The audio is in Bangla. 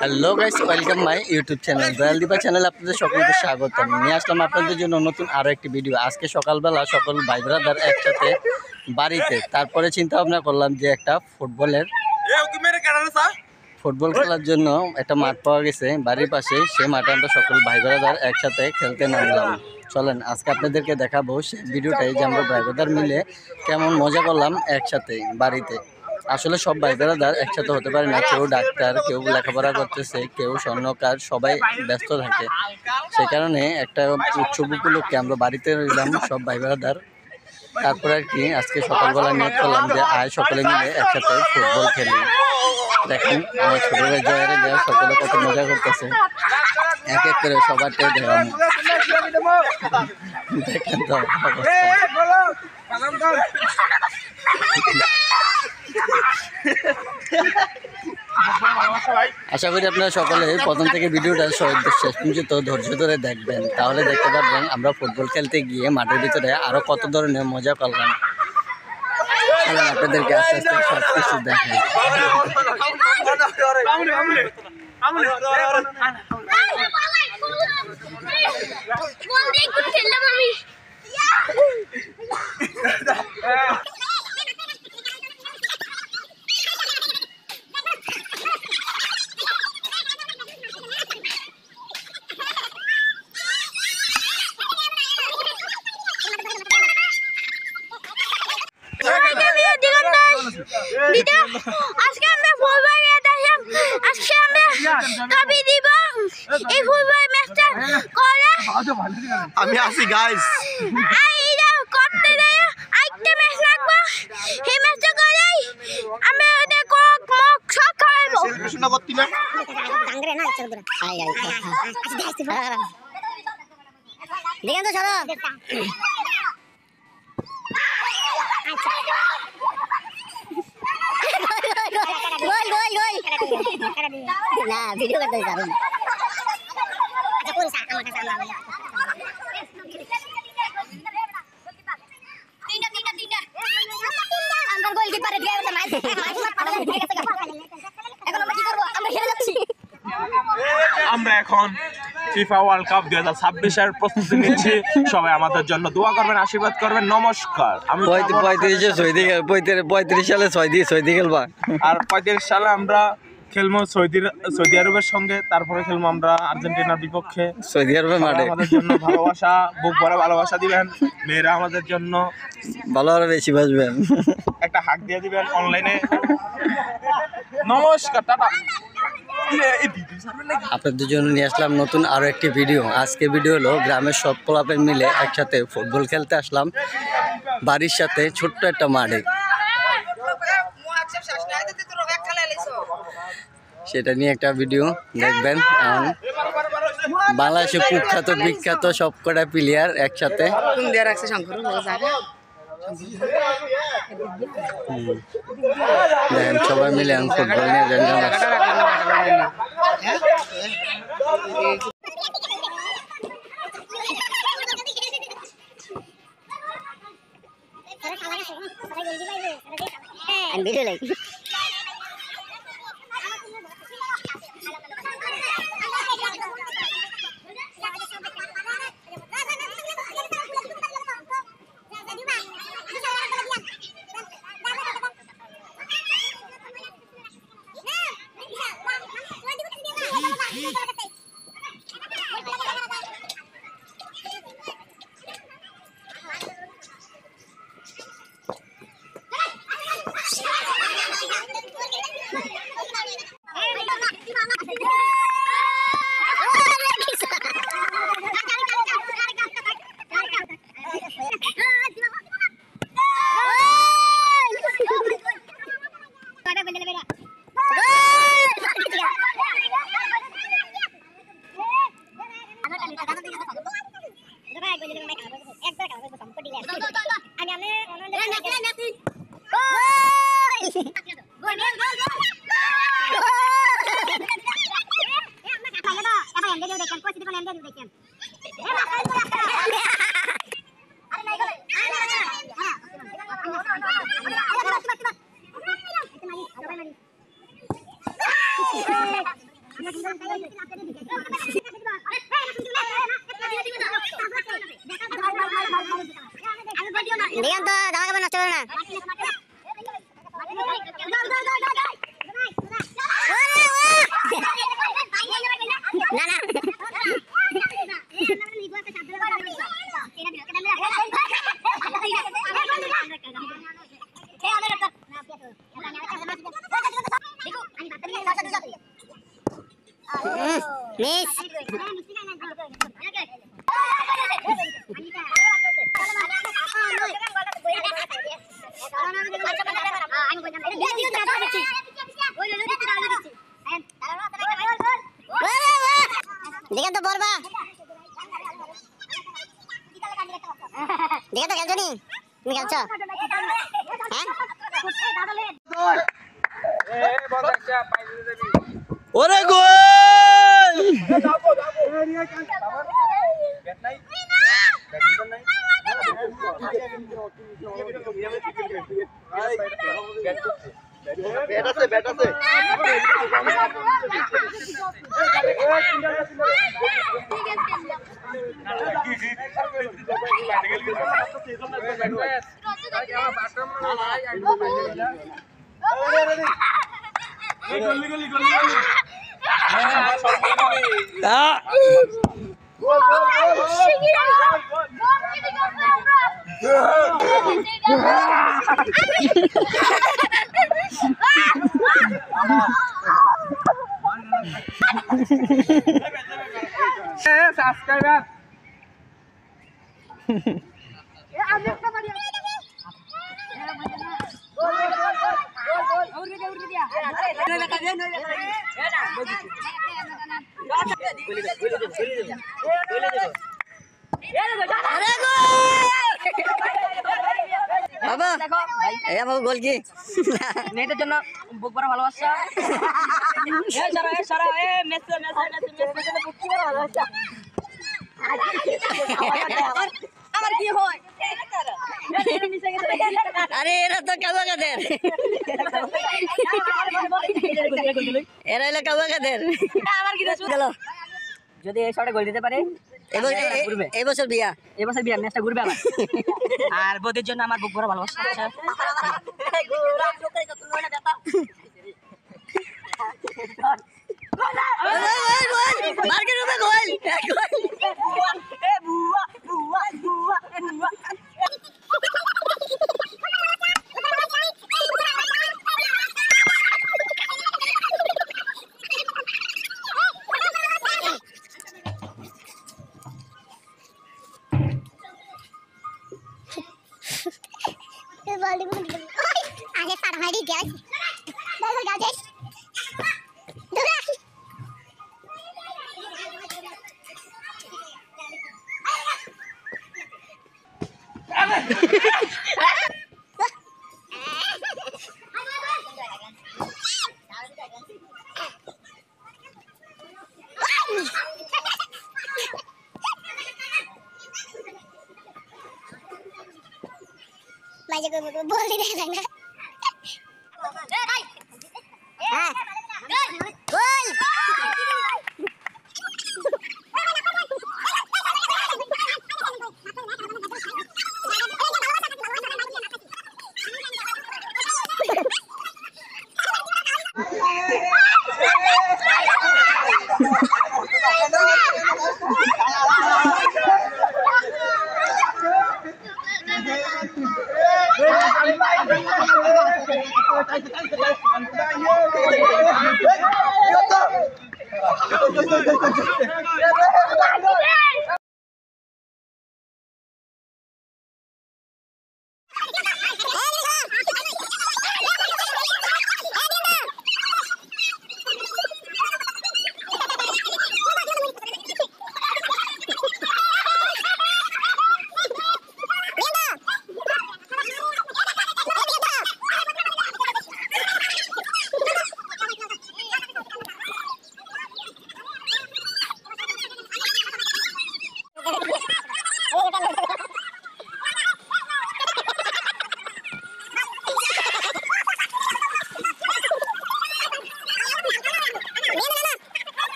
Hello guys, welcome my YouTube channel Dayal Dipa channel. আপনাদের সকলকে স্বাগতম। নিয়ে আসলাম আপনাদের জন্য নতুন আরও একটি ভিডিও। আজকে সকালবেলা সকল ভাই ব্রাদার একসাথে বাড়িতে, তারপরে চিন্তা ভাবনা করলাম যে একটা ফুটবল খেলার জন্য একটা মাঠ পাওয়া গেছে বাড়ির পাশে। সেই মাঠে আমরা সকল ভাই ব্রাদার একসাথে খেলতে নামলাম। চলেন আজকে আপনাদেরকে দেখাবো সেই ভিডিওটাই যে আমরা ভাই ব্রাদার মিলে কেমন মজা করলাম একসাথে বাড়িতে। আসলে সব ভাই ব্রাদার একসাথে হতে পারে না, কেউ ডাক্তার, কেউ লেখাপড়া করতেছে, কেউ স্বর্ণকার, সবাই ব্যস্ত থাকে। সেই কারণে একটা উৎসব উপলক্ষে আমরা বাড়িতে রইলাম সব ভাই ব্রাদার। তারপরে আর কি আজকে সকালবেলা নিয়োগ করলাম যে আয় সকলে মিলে একসাথে ফুটবল খেলি। দেখেন আমার ছোট ভাই জয়ের দেওয়া সকলে কত মজা করতেছে, এক এক করে সবারটাই দেখাম। দেখেন তো আশা করি আপনারা সকলে প্রথম থেকে ভিডিওটা শেষ পর্যন্ত ধৈর্য ধরে দেখবেন, তাহলে দেখতে পারবেন আমরা ফুটবল খেলতে গিয়ে মাঠের ভিতরে আরো কত ধরনের মজা করলাম। আপনাদেরকে আস্তে আস্তে সব কিছু দেখাই। আজকে আমরা ফুটবল খেলতেছিলাম। আজকে আমরা কবি দিব এই ফুটবল ম্যাচটা করে আমি আসি গাইস। আইরা করতে দেয় আইতে ম্যাচ লাগবে। এই ম্যাচটা করেই আমরা ওটা কক মক সব খাইবো। শোনা করতি না গাঙ্গরে না চল দূর আই আই আচ্ছা দেখছি দেখেন তো চলো গোল গোল গোল না ভিডিও করতে যাবেন। আচ্ছা কোন স্যার আমার কাছে আমরা তিনটা আমরা গোলকিপারে দিয়ে ওটা মাইর পাঠালে ঠিক আছে। এখন আমরা কি করব? আমরা হেরে যাচ্ছি। আমরা এখন ফিফা ওয়ার্ল্ড কাপ 2026 এর প্রস্তুতি নিচ্ছি। সবাই আমাদের জন্য দোয়া করবেন, আশীর্বাদ করবেন। নমস্কার। আমি 35 সালে 6 দিয়ে খেলবা, আর 35 সালে আমরা খেলবো সৌদি আরবের সঙ্গে, তারপরে খেলবো আমরা আর্জেন্টিনার বিপক্ষে সৌদি আরবের মাঠে। আমাদের জন্য ভালোবাসা, বুক ভরা ভালোবাসা দিবেন। মেয়েরা আমাদের জন্য ভালোভাবে বেশি বাসবেন, একটা হাক দিয়ে দিবেন অনলাইনে। নমস্কার, টাটা। আপনাদের জন্য নিয়ে আসলাম নতুন আরো একটি ভিডিও। আজকে ভিডিও হলো গ্রামের সব পোলাপেন মিলে একসাথে ফুটবল খেলতে আসলাম বাড়ির সাথে ছোট্ট একটা মাঠে। সেটা নিয়ে একটা ভিডিও দেখবেন। বাংলাদেশে কুখ্যাত বিখ্যাত সব কটা প্লেয়ার একসাথে। দেখেন সবাই মিলে এখন ফুটবল নিয়ে যান। ভিডিও লাইক দিগান্ত জামা কাপড় নষ্ট করো না। না না মিস দেখে তো বলবা দেখে তো খেলছো নি তুমি খেলছো হ্যাঁ ওরে গোল ব্যাট আছে বাবা এই বাবু গোল কি মেয়েদের জন্য বুক ভরা ভালোবাসা আমার কি হয় আরে এরা তো কাবাগাদের এরা হলো কাবাগাদের আমার কি গেল যদি এই শটে গোল দিতে পারে এই বছর বিয়া এবছর বিয়ার ম্যাচটা ঘুরবে আমার আর বৌদির জন্য আমার বুক ভরা ভালোবাসা মার্কেট রুমে গোল आगे फरमाइश गैस देखो गैस भाई को बोल ही नहीं सकना हां गोल